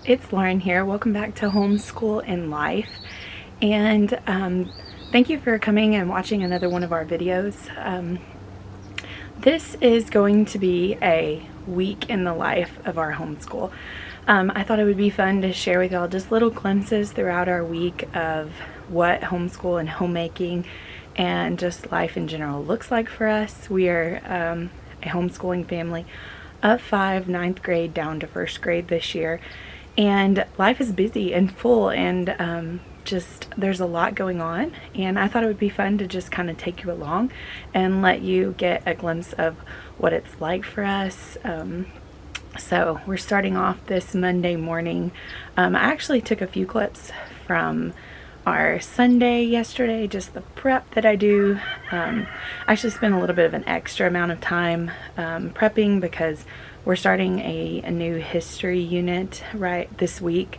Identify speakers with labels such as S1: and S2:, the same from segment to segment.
S1: it's Lauren here. Welcome back to Homeschool in Life, and thank you for coming and watching another one of our videos. This is going to be a week in the life of our homeschool. I thought it would be fun to share with y'all just little glimpses throughout our week of what homeschool and homemaking and just life in general looks like for us. We are a homeschooling family of 5, 9th grade down to 1st grade this year, and life is busy and full, and just there's a lot going on, and I thought it would be fun to just kind of take you along and let you get a glimpse of what it's like for us. So we're starting off this Monday morning. I actually took a few clips from our Sunday yesterday, just the prep that I do. I actually spent a little bit of an extra amount of time prepping because we're starting a new history unit right this week,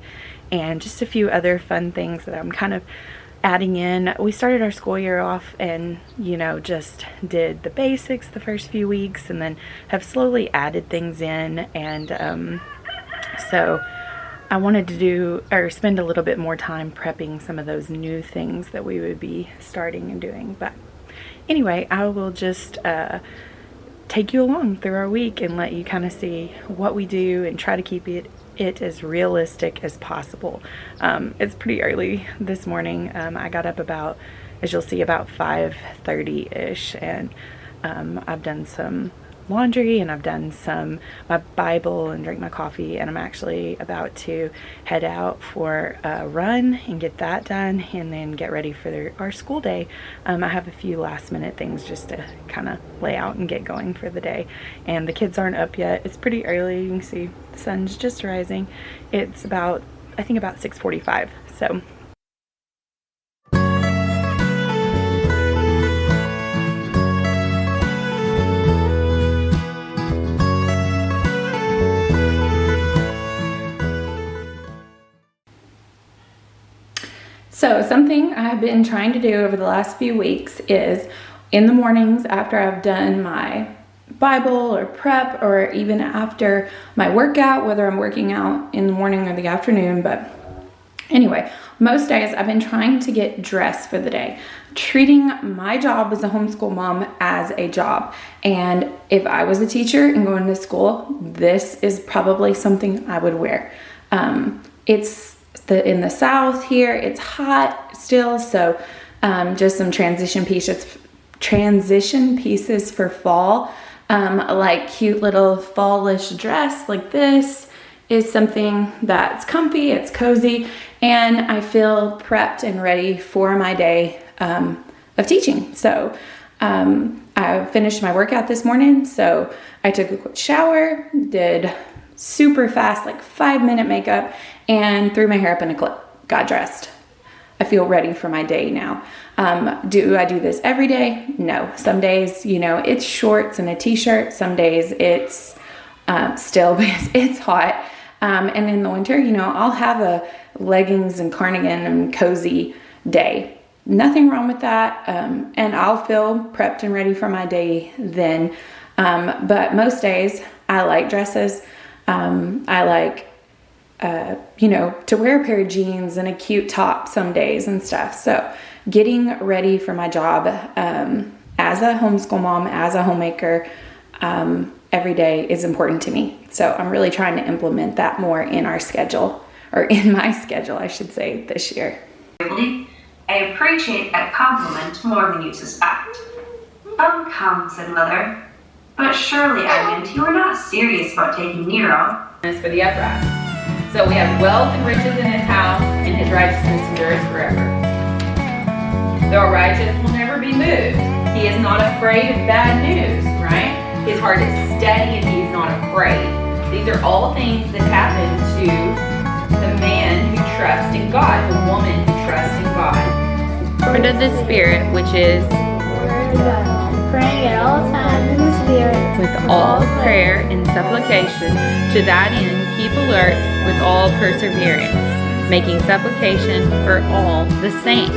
S1: and just a few other fun things that I'm kind of adding in. We started our school year off and, just did the basics the first few weeks, and then have slowly added things in, and so I wanted to spend a little bit more time prepping some of those new things that we would be starting and doing. But anyway, I will just take you along through our week and let you kind of see what we do and try to keep it as realistic as possible. It's pretty early this morning. I got up about, as you'll see, about 5:30-ish, and I've done some laundry, and I've done my Bible and drink my coffee, and I'm actually about to head out for a run and get that done, and then get ready for our school day. I have a few last minute things just to kind of lay out and get going for the day, and the kids aren't up yet. It's pretty early. You can see the sun's just rising. It's about, I think, about 6:45. So something I've been trying to do over the last few weeks is in the mornings after I've done my Bible or prep, or even after my workout, whether I'm working out in the morning or the afternoon. But anyway, most days I've been trying to get dressed for the day, treating my job as a homeschool mom as a job. And if I was a teacher and going to school, this is probably something I would wear. In the South here, it's hot still, so just some transition pieces for fall, like cute little fallish dress like this is something that's comfy, it's cozy, and I feel prepped and ready for my day of teaching. So I finished my workout this morning, so I took a quick shower, did super fast, like 5-minute makeup, and threw my hair up in a clip, got dressed. I feel ready for my day now. Do I do this every day? No. Some days, it's shorts and a t-shirt. Some days it's still, because it's hot. And in the winter, I'll have a leggings and cardigan and cozy day. Nothing wrong with that. And I'll feel prepped and ready for my day then. But most days I like dresses. I like, to wear a pair of jeans and a cute top some days and stuff. So getting ready for my job as a homeschool mom, as a homemaker, every day is important to me. So I'm really trying to implement that more in our schedule, or in my schedule, I should say, this year.
S2: I appreciate that compliment more than you suspect. Come, said Mother. But surely, Edmund, you are not serious about taking Nero.
S3: As for the upright. So we have wealth and riches in his house, and his righteousness endures forever. The righteous will never be moved. He is not afraid of bad news, right? His heart is steady and he is not afraid. These are all things that happen to the man who trusts in God, the woman who trusts in God. Fruit of the Spirit, which is
S4: praying at all times in the Spirit,
S3: with all prayer and supplication. To that end, keep alert with all perseverance, making supplication for all the saints.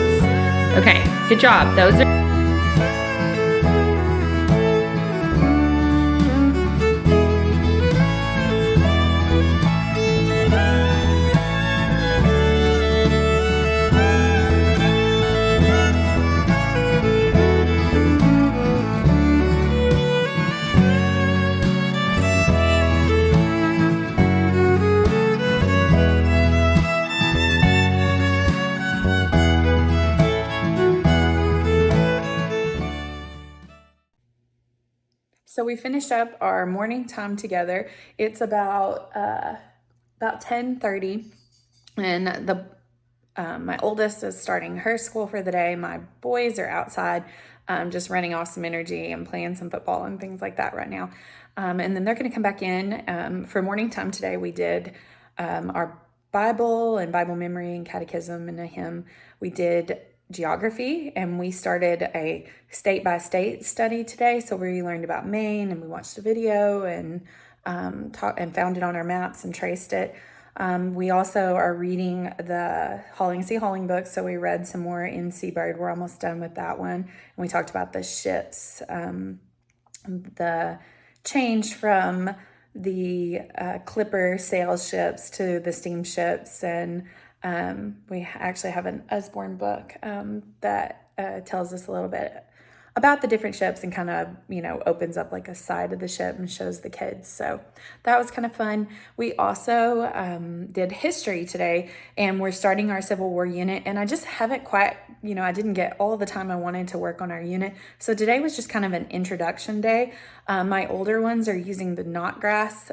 S3: Okay, good job. Those are
S1: So we finished up our morning time together. It's about 10:30, and my oldest is starting her school for the day. My boys are outside just running off some energy and playing some football and things like that right now. And then they're going to come back in. For morning time today, we did our Bible and Bible memory and catechism and a hymn. We did geography, and we started a state-by-state study today. So we learned about Maine, and we watched a video and found it on our maps and traced it. We also are reading the Hauling book, so we read some more in Seabird. We're almost done with that one. And we talked about the ships, the change from the clipper sail ships to the steamships, and we actually have an Usborne book that tells us a little bit about the different ships and kind of, opens up like a side of the ship and shows the kids. So that was kind of fun. We also did history today, and we're starting our Civil War unit, and I just haven't quite, I didn't get all the time I wanted to work on our unit. So today was just kind of an introduction day. My older ones are using the Knotgrass,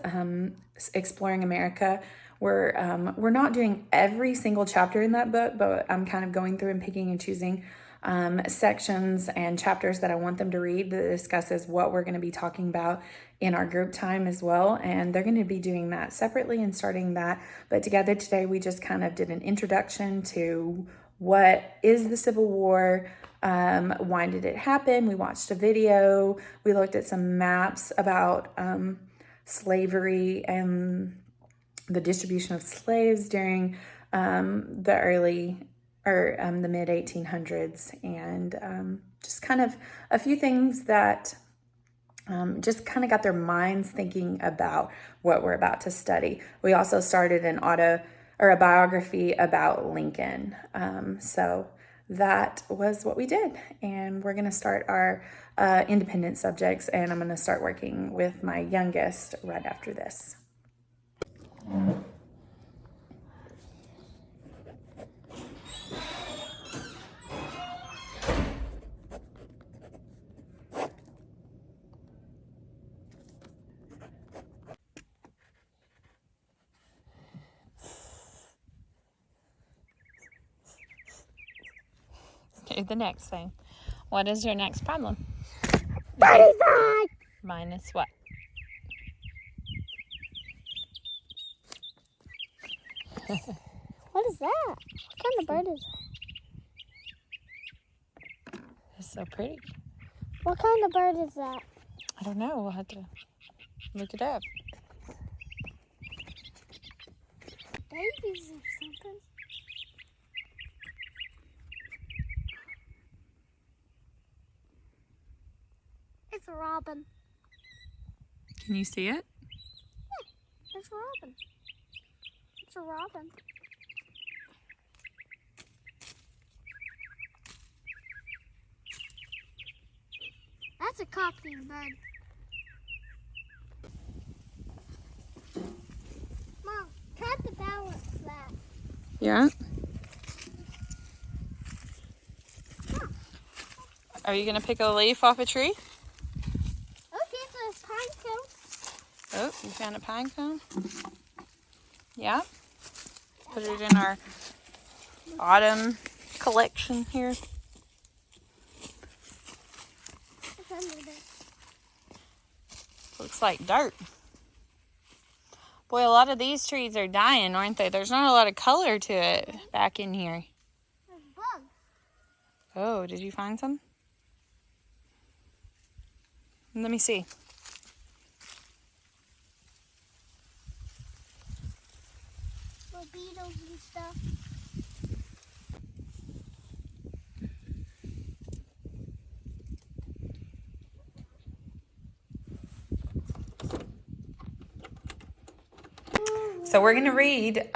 S1: Exploring America. We're not doing every single chapter in that book, but I'm kind of going through and picking and choosing sections and chapters that I want them to read that discusses what we're going to be talking about in our group time as well. And they're going to be doing that separately and starting that. But together today, we just kind of did an introduction to what is the Civil War, why did it happen? We watched a video. We looked at some maps about slavery and the distribution of slaves during the mid 1800s, and just kind of a few things that just kind of got their minds thinking about what we're about to study. We also started a biography about Lincoln. So that was what we did, and we're going to start our independent subjects, and I'm going to start working with my youngest right after this.
S5: Okay, the next thing. What is your next problem?
S4: 35!
S5: Minus what?
S4: What is that? What kind of bird is that?
S5: It's so pretty.
S4: What kind of bird is that?
S5: I don't know. We'll have to look it up.
S4: Babies or something. It's a robin.
S5: Can you see it?
S4: Yeah, it's a robin. It's a robin. That's a copying bird. Mom, cut the balance flat.
S5: Yeah. Are you going to pick a leaf off a tree?
S4: Okay, so it's pine cone.
S5: Oh, you found a pine cone? Yeah. Put it in our autumn collection here.
S4: It's under there.
S5: Looks like dirt. Boy, a lot of these trees are dying, aren't they? There's not a lot of color to it back in here.
S4: There's bugs.
S5: Oh, did you find some? Let me see.
S4: Little beetles and stuff.
S1: So we're going to read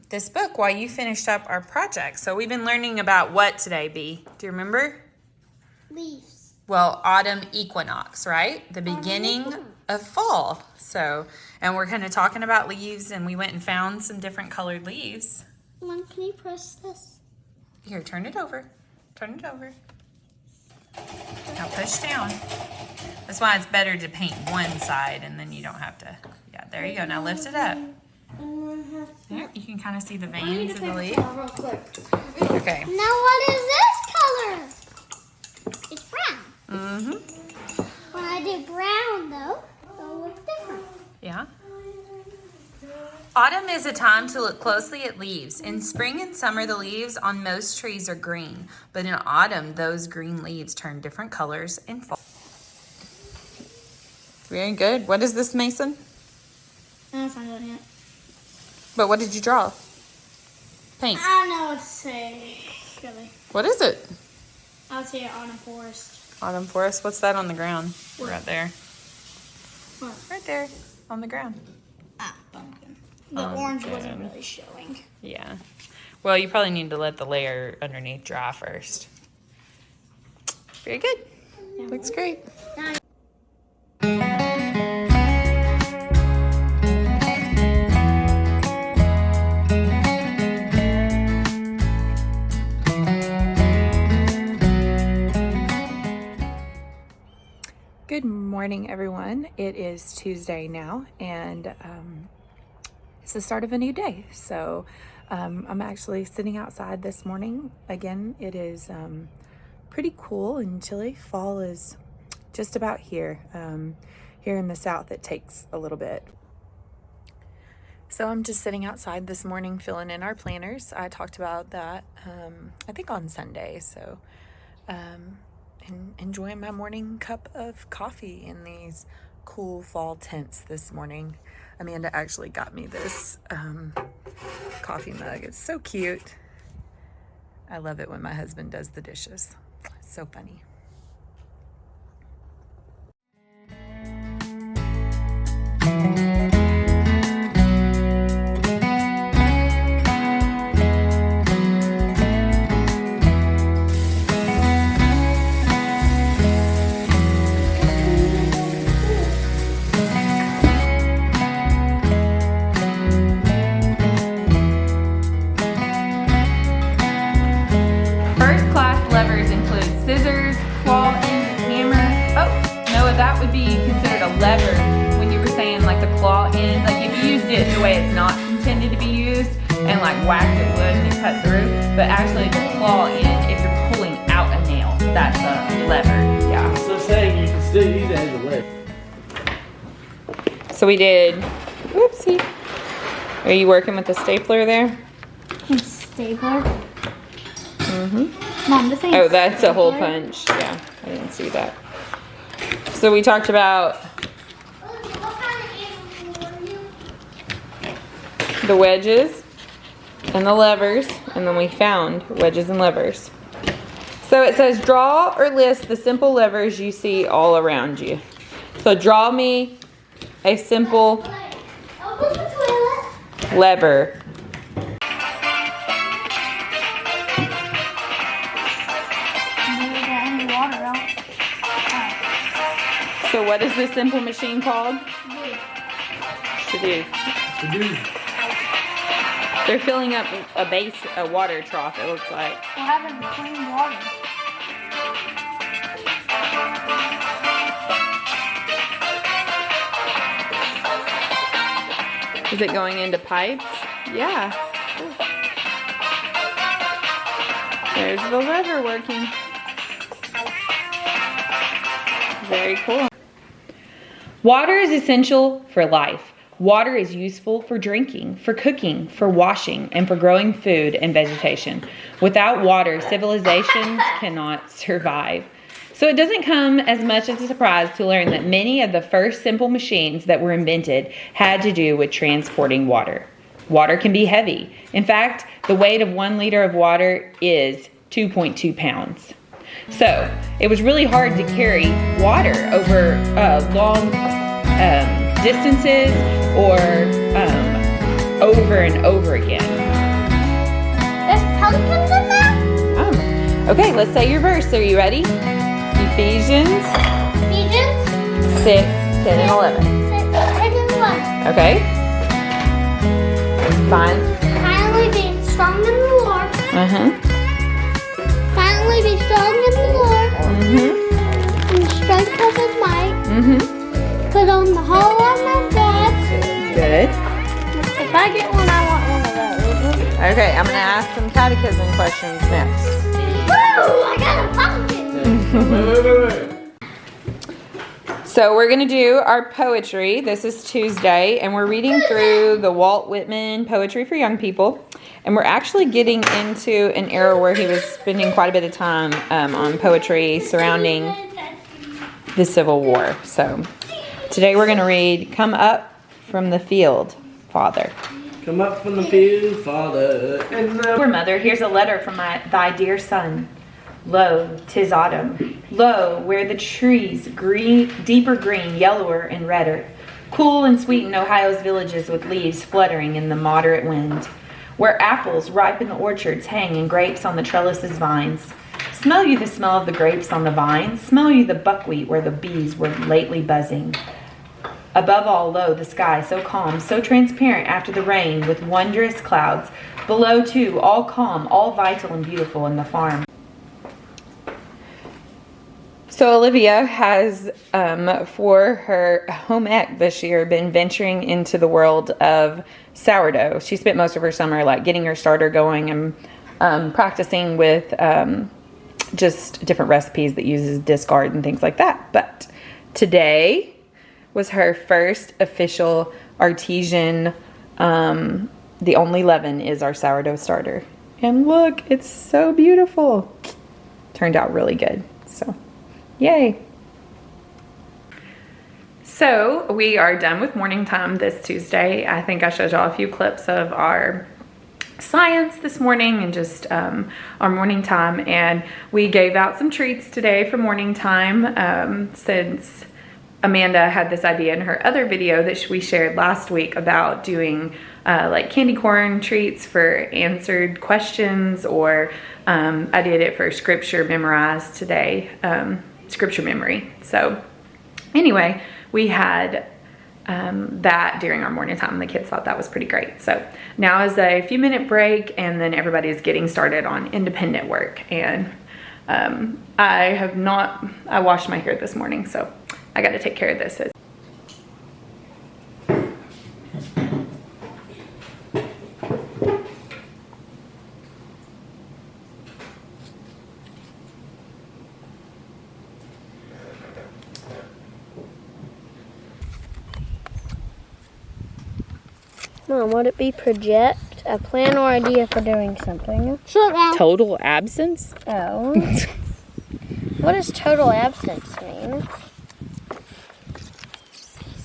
S1: this book while you finished up our project. So we've been learning about what today, B? Do you remember?
S4: Leaves.
S1: Well, autumn equinox, right? The beginning of fall. So, and we're kind of talking about leaves, and we went and found some different colored leaves.
S4: Mom, can you press this?
S1: Here, turn it over. Turn it over. Now push down.
S5: That's why it's better to paint one side and then you don't have to. Yeah, there you go. Now lift it up. There, you can kind of see the veins of the leaf.
S4: Real quick.
S5: Okay.
S4: Now what is this color? It's brown.
S5: Mm-hmm.
S4: When I do brown though, it'll look different.
S5: Yeah. Autumn is a time to look closely at leaves. In spring and summer, the leaves on most trees are green, but in autumn, those green leaves turn different colors in fall. Very good. What is this, Mason?
S4: That's not done yet.
S5: But what did you draw? Paint.
S4: I don't know what to say, really.
S5: What is it?
S4: I would say autumn forest.
S5: Autumn forest. What's that on the ground?
S4: What?
S5: Right there.
S4: What?
S5: Right there on the ground.
S4: Ah, pumpkin. The orange wasn't really showing.
S5: Yeah. Well, you probably need to let the layer underneath dry first. Very good.
S4: Yeah.
S5: Looks great. Good morning, everyone. It is Tuesday now, and it's the start of a new day. So I'm actually sitting outside this morning. Again, it is pretty cool and chilly. Fall is just about here. Here in the south, it takes a little bit. So I'm just sitting outside this morning filling in our planters. I talked about that, I think on Sunday. So and enjoying my morning cup of coffee in these cool fall tints this morning. Amanda actually got me this coffee mug. It's so cute. I love it when my husband does the dishes. It's so funny. Lever, when you were saying like the claw end, like if you used it the way it's not intended to be used and like whacked it would and it cut through, but actually the claw end, if you're pulling out a nail, that's a lever. Yeah.
S6: So saying you can still use it as a lever.
S5: So we did, whoopsie. Are you working with the stapler there?
S4: Stapler?
S5: Mm-hmm.
S4: Mom, this ain't
S5: Oh, that's a hole
S4: stapler.
S5: punch. Yeah, I didn't see that. So we talked about the wedges and the levers, and then we found wedges and levers. So it says draw or list the simple levers you see all around you. So draw me a simple lever. So what is this simple machine called? Shadoos. They're filling up a water trough, it looks like.
S4: We're having clean water.
S5: Is it going into pipes? Yeah. There's the lever working. Very cool. Water is essential for life. Water is useful for drinking, for cooking, for washing, and for growing food and vegetation. Without water, civilizations cannot survive. So it doesn't come as much as a surprise to learn that many of the first simple machines that were invented had to do with transporting water. Water can be heavy. In fact, the weight of 1 liter of water is 2.2 pounds. So it was really hard to carry water over long distances or over and over again.
S4: There's pumpkins in there?
S5: Okay, let's say your verse. Are you ready? Ephesians 6, 10, and 11.
S4: 6, 10, and 11.
S5: Okay. Fine.
S4: Finally being strong in the Lord.
S5: Uh-huh.
S4: Finally be strong in the Lord.
S5: Mm-hmm.
S4: In the strength of his might. Put on the hole on my bed.
S5: Good.
S4: If I get one, I want one of those.
S5: Okay, I'm gonna ask some catechism questions next.
S4: Woo! I got a pumpkin.
S5: So we're gonna do our poetry. This is Tuesday, and we're reading through the Walt Whitman Poetry for Young People. And we're actually getting into an era where he was spending quite a bit of time on poetry surrounding the Civil War. So today we're gonna read, "Come up from the field, Father."
S6: Come up from the field, Father. And
S5: Dear mother, here's a letter from thy dear son. Lo, 'tis autumn. Lo, where the trees deeper green, yellower and redder, cool and sweet in Ohio's villages with leaves fluttering in the moderate wind, where apples ripe in the orchards hang and grapes on the trellises vines. Smell you the smell of the grapes on the vines? Smell you the buckwheat where the bees were lately buzzing? Above all, lo, the sky, so calm, so transparent after the rain, with wondrous clouds. Below, too, all calm, all vital and beautiful in the farm. So Olivia has, for her home ec this year, been venturing into the world of sourdough. She spent most of her summer getting her starter going and practicing with just different recipes that uses discard and things like that. But today was her first official artesian, the only leaven is our sourdough starter. And look, it's so beautiful. Turned out really good, so yay. So we are done with morning time this Tuesday. I think I showed y'all a few clips of our science this morning and just our morning time. And we gave out some treats today for morning time since Amanda had this idea in her other video that we shared last week about doing candy corn treats for answered questions, or I did it for scripture memorized today, scripture memory. So anyway, we had that during our morning time. The kids thought that was pretty great. So now is a few minute break, and then everybody's getting started on independent work. And I washed my hair this morning, so I got to take care of this.
S4: Mom, would it be project, a plan or idea for doing something? Shut down.
S5: Total absence?
S4: Oh. What does total absence mean?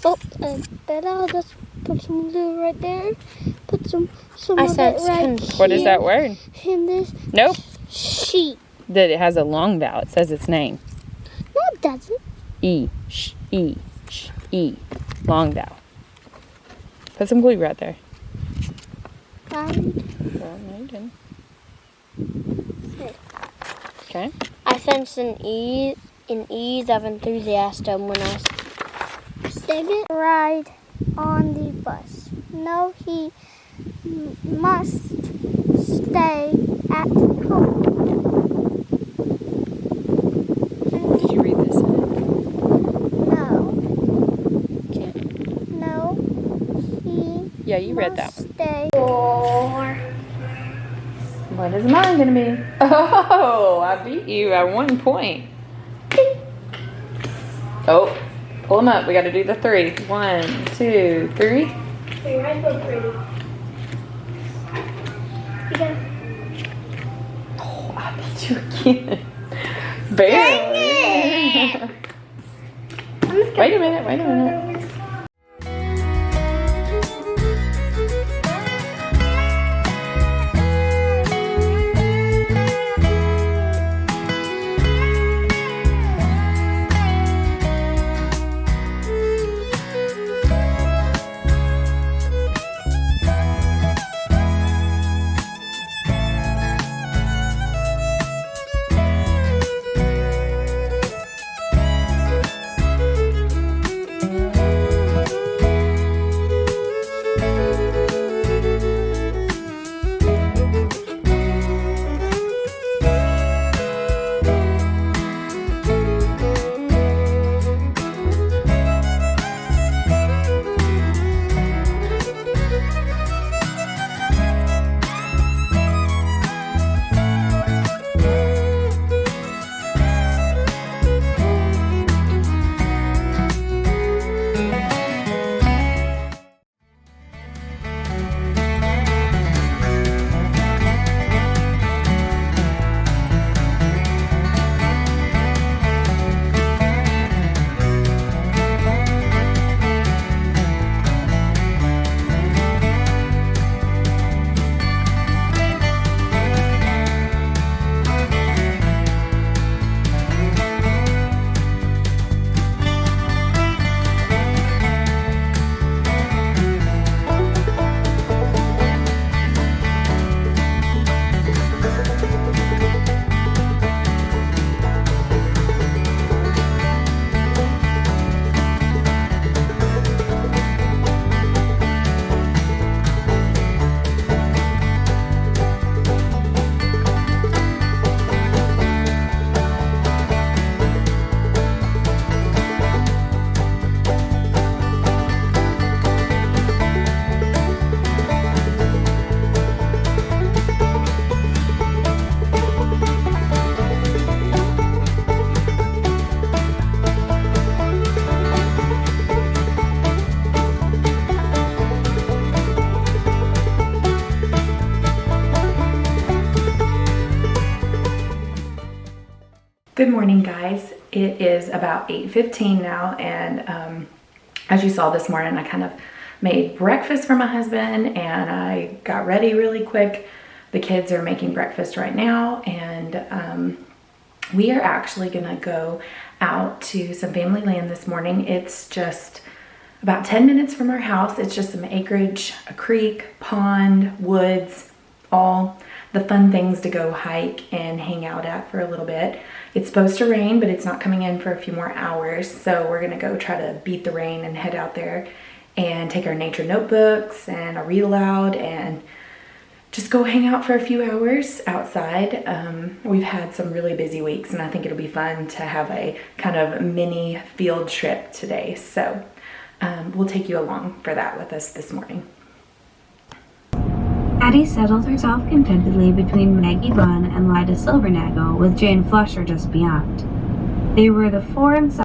S4: Oh, then I'll just put some glue right there. Put some
S5: I
S4: of it
S5: sense
S4: right here.
S5: What is that word?
S4: In this
S5: Nope.
S4: sheet.
S5: That it has a long vowel. It says its name.
S4: No, it doesn't.
S5: E. Sh. E. Sh. E. Long vowel. Put some glue right there. Well, no, you didn't. Okay.
S4: I sense an ease of enthusiasm when I sing it. Ride on the bus. No, he must stay at home.
S5: Did you read this?
S4: No,
S5: Can't.
S4: no, he
S5: Yeah, you read that one.
S4: stay. Or
S5: What is mine gonna be? Oh, I beat you at 1 point. Oh, pull them up. We got to do the 3. 1, 2, 3.
S4: Hey, I feel pretty.
S5: Oh, I beat you again. Barely. Wait a minute.
S1: Good morning, guys. It is about 8:15 now, and as you saw this morning, I kind of made breakfast for my husband and I got ready really quick. The kids are making breakfast right now, and we are actually gonna go out to some family land this morning. It's just about 10 minutes from our house. It's just some acreage, a creek, pond, woods, all the fun things to go hike and hang out at for a little bit. It's supposed to rain, but it's not coming in for a few more hours. So we're gonna go try to beat the rain and head out there and take our nature notebooks and a read aloud and just go hang out for a few hours outside. We've had some really busy weeks, and I think it'll be fun to have a kind of mini field trip today. So we'll take you along for that with us this morning.
S2: Addie settled herself contentedly between Maggie Bunn and Lida Silvernagel, with Jane Flusher just beyond. They were the 4 and 7.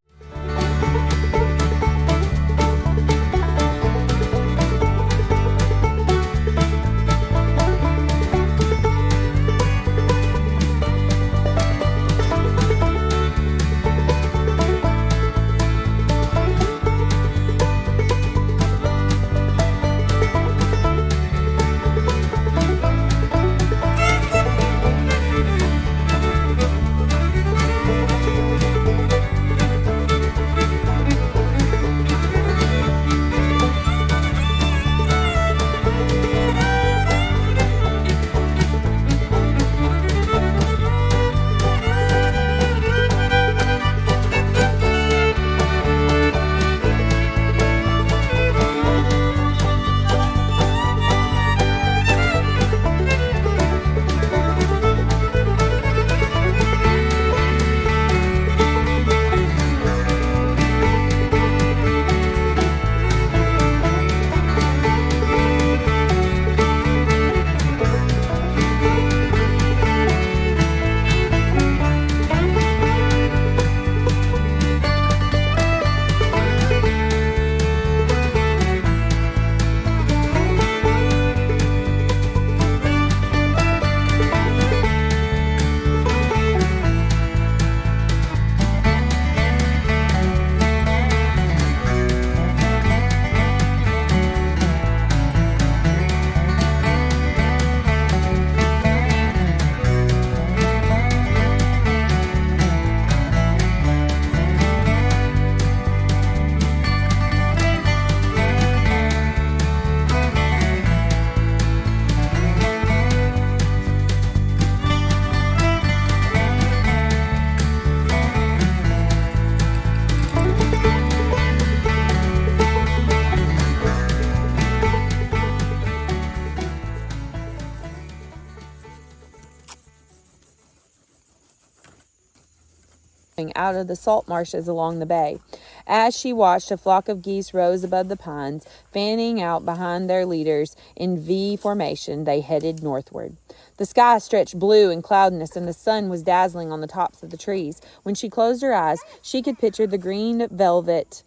S3: Out of the salt marshes along the bay. As she watched, a flock of geese rose above the pines, fanning out behind their leaders in V formation. They headed northward. The sky stretched blue in cloudiness, and the sun was dazzling on the tops of the trees. When she closed her eyes, she could picture the green velvet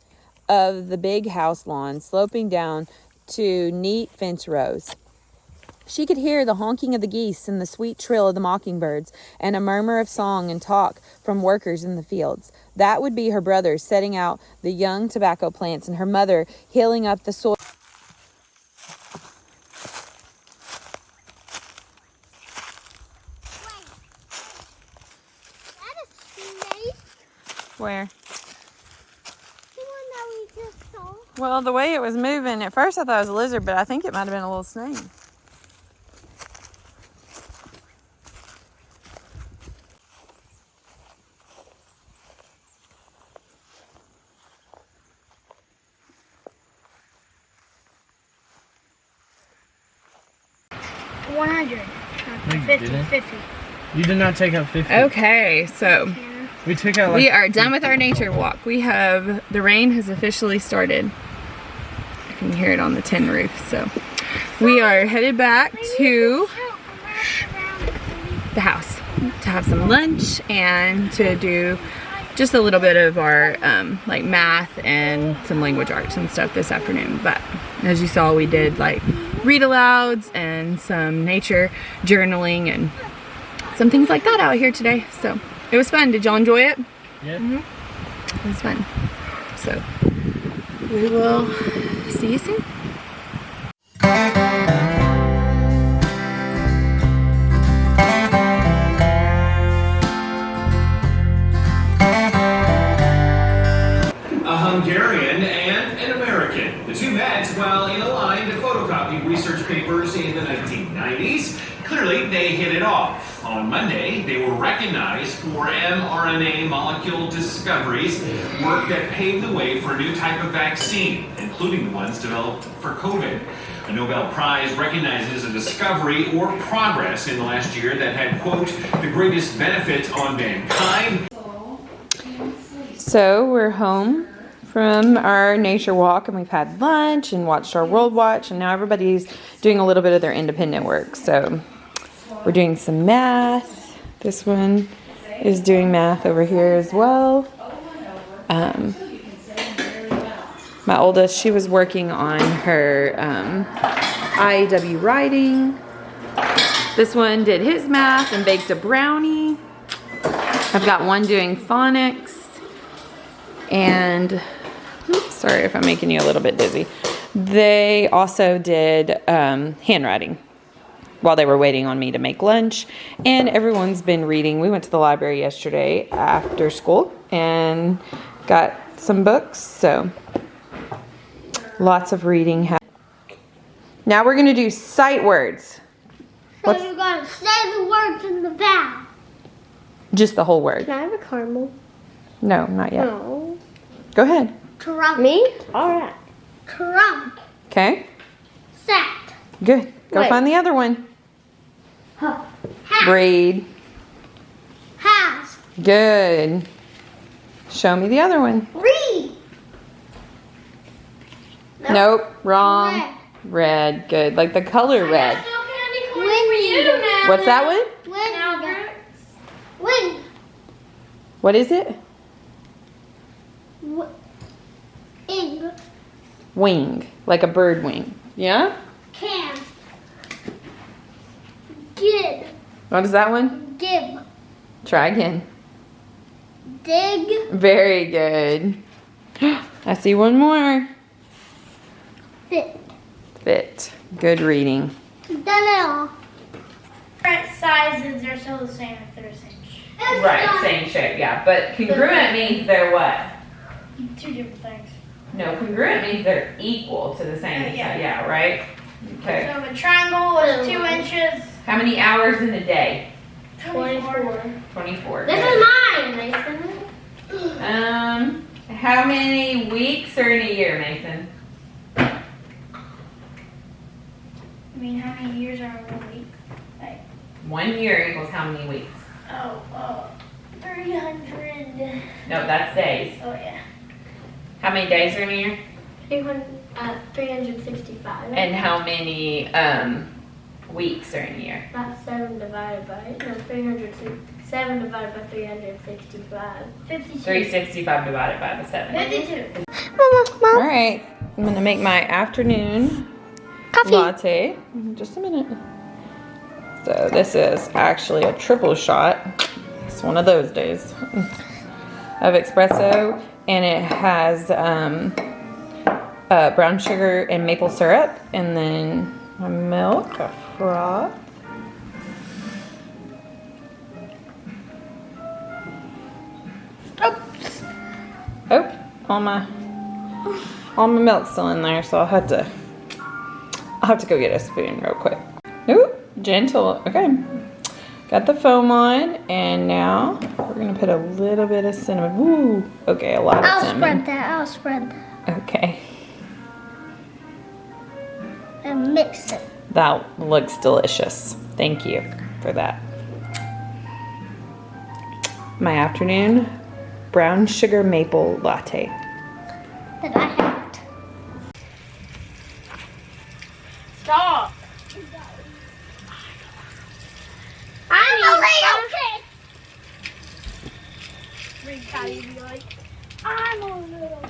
S3: of the big house lawn sloping down to neat fence rows. She could hear the honking of the geese and the sweet trill of the mockingbirds and a murmur of song and talk from workers in the fields. That would be her brothers setting out the young tobacco plants and her mother hilling up the soil.
S4: That is snake.
S3: Where?
S4: The one that we just saw.
S3: Well, the way it was moving, at first I thought it was a lizard, but I think it might have been a little snake.
S6: No, 50. You did not take out 50.
S3: Okay, so
S6: We took out like
S3: we are done with our nature walk. The rain has officially started. I can hear it on the tin roof. So we are headed back to the house to have some lunch and to do just a little bit of our like math and some language arts and stuff this afternoon. But as you saw, we did like read alouds and some nature journaling and some things like that out here today. So
S1: It was fun. Did y'all enjoy it?
S6: Yeah.
S1: It was fun. So we will see you soon.
S7: A Hungarian and an American. The two met while in a line to photocopy research papers in the 1990s. Clearly, they hit it off. On Monday, they were recognized for mRNA molecule discoveries, work that paved the way for a new type of vaccine, including the ones developed for COVID. A Nobel Prize recognizes a discovery or progress in the last year that had, quote, the greatest benefit on mankind.
S5: So we're home from our nature walk, and we've had lunch and watched our World Watch, and now everybody's doing a little bit of their independent work. So we're doing some math. This one is doing math over here as well. My oldest, she was working on her IEW writing. This one did his math and baked a brownie. I've got one doing phonics. And, oops, sorry if I'm making you a little bit dizzy. They also did handwriting while they were waiting on me to make lunch. And everyone's been reading. We went to the library yesterday after school and got some books. So, lots of reading. Now we're going to do sight words.
S4: So you're going to say the words in the vowel.
S5: Just the whole word.
S4: Can I have a caramel?
S5: No, not yet.
S4: No.
S5: Go ahead.
S4: Trump. Me? Alright. Trump.
S5: Okay.
S4: Sat.
S5: Good. Go
S4: Wait.
S5: find the other one.
S4: Hat.
S5: Breed.
S4: Has.
S5: Good. Show me the other one.
S4: Read.
S5: Nope. Wrong. Red. Good. Like the color red.
S4: Wind.
S5: What's that one?
S4: Wind. Wind.
S5: What is it?
S4: Ing.
S5: Wing. Like a bird wing. Yeah?
S4: Can. Give.
S5: What is that one?
S4: Give.
S5: Try again.
S4: Dig.
S5: Very good. I see one more.
S4: Fit.
S5: Fit. Good reading.
S4: Done it all.
S8: Different sizes are still the same if they're the same shape.
S3: Right, same shape, yeah. But congruent means they're what?
S8: Two different things.
S3: No, congruent means they're equal to the same. Yeah, right? Okay.
S8: So if a triangle is 2 inches.
S3: How many hours in a day?
S8: 24.
S3: 24.
S4: This
S3: Good.
S4: is mine, Mason.
S3: How many weeks are in a year, Mason?
S8: I mean, how many years are in 1 week? Like,
S3: 1 year equals how many weeks?
S8: 300.
S3: No, that's days.
S8: Oh, yeah.
S3: How many days are in a year?
S4: 365.
S3: And how many weeks are in a year?
S4: That's 7 divided by 7 divided by 365.
S8: 52.
S3: 365 divided by the 7.
S8: 52.
S5: All right. I'm going to make my afternoon latte. Just a minute. So this is actually a triple shot. It's one of those days of espresso, and it has brown sugar and maple syrup, and then my milk, a froth. Oops. Oh, all my milk's still in there, so I'll have to go get a spoon real quick. Ooh, gentle. Okay. Got the foam on, and now we're gonna put a little bit of cinnamon. Ooh, okay, a lot of cinnamon.
S4: I'll spread that.
S5: Okay.
S4: And mix it.
S5: That looks delicious. Thank you for that. My afternoon brown sugar maple latte.
S4: That I haven't.
S8: Stop.
S4: I'm a little red.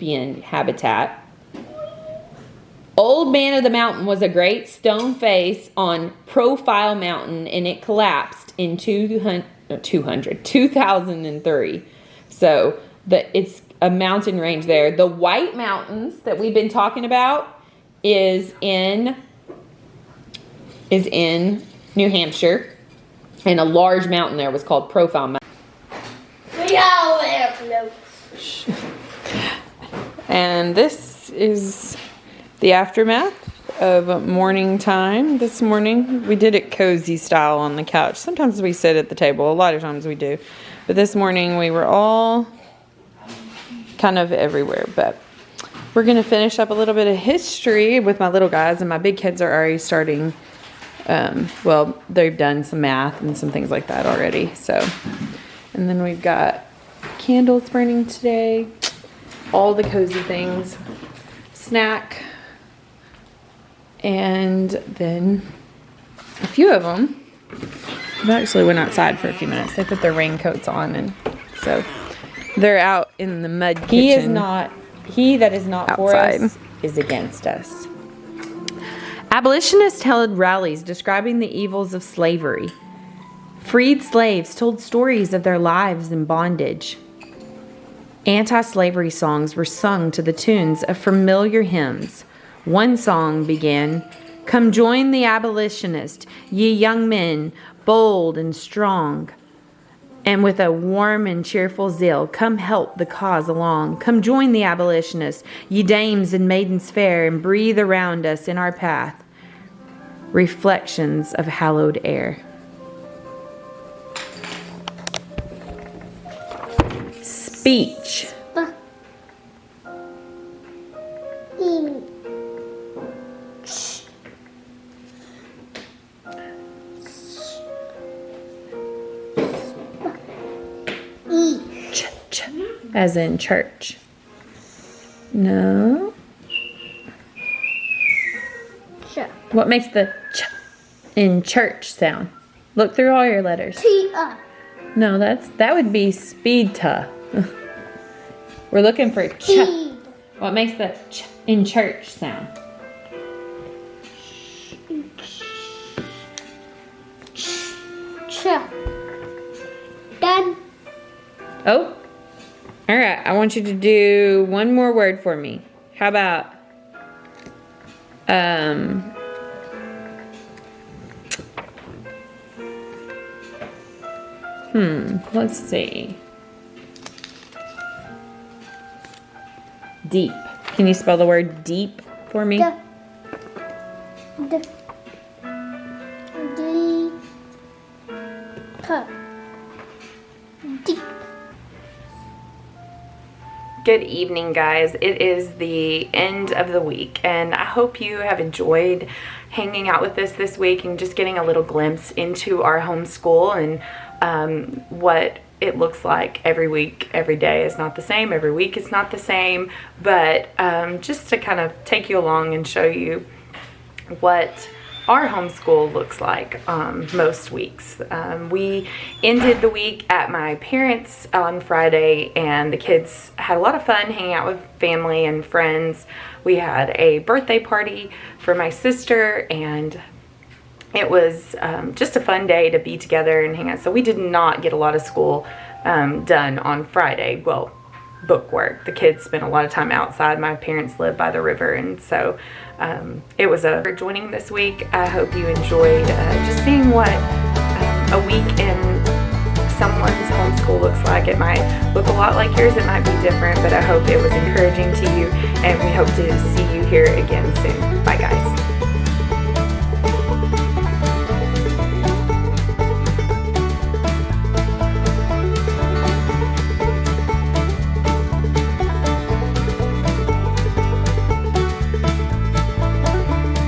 S3: Olympian habitat. Old Man of the Mountain was a great stone face on Profile Mountain, and it collapsed in 2003. So it's a mountain range there. The White Mountains that we've been talking about is in New Hampshire, and a large mountain there was called Profile Mountain. And this is the aftermath of morning time this morning. We did it cozy style on the couch. Sometimes we sit at the table. A lot of times we do. But this morning we were all kind of everywhere. But we're going to finish up a little bit of history with my little guys. And my big kids are already starting, well, they've done some math and some things like that already. So, and then we've got candles burning today. All the cozy things. Snack. And then a few of them actually went outside for a few minutes. They put their raincoats on, and so they're out in the mud kitchen. He that is not outside. For us is against us. Abolitionists held rallies describing the evils of slavery. Freed slaves told stories of their lives in bondage. Anti-slavery songs were sung to the tunes of familiar hymns. One song began, "Come join the abolitionist, ye young men, bold and strong. And with a warm and cheerful zeal, come help the cause along. Come join the abolitionist, ye dames and maidens fair, and breathe around us in our path reflections of hallowed air." Speech. As in church. No.
S4: Sure.
S3: What makes the ch in church sound? Look through all your letters. No, that would be speed-ta. We're looking for ch. What makes the ch in church sound?
S4: Done.
S3: Oh. All right, I want you to do one more word for me. How about let's see. Deep. Can you spell the word deep for me?
S4: Deep.
S1: Good evening, guys. It is the end of the week, and I hope you have enjoyed hanging out with us this week and just getting a little glimpse into our homeschool and what it looks like every week. Every day is not the same. Every week is not the same, but just to kind of take you along and show you what our homeschool looks like most weeks. We ended the week at my parents' on Friday, and the kids had a lot of fun hanging out with family and friends. We had a birthday party for my sister, and it was just a fun day to be together and hang out. So we did not get a lot of school done on Friday. Well, book work. The kids spent a lot of time outside. My parents live by the river, and so it was for joining this week. I hope you enjoyed just seeing what a week in someone's homeschool looks like. It might look a lot like yours, it might be different, but I hope it was encouraging to you, and we hope to see you here again soon. Bye, guys.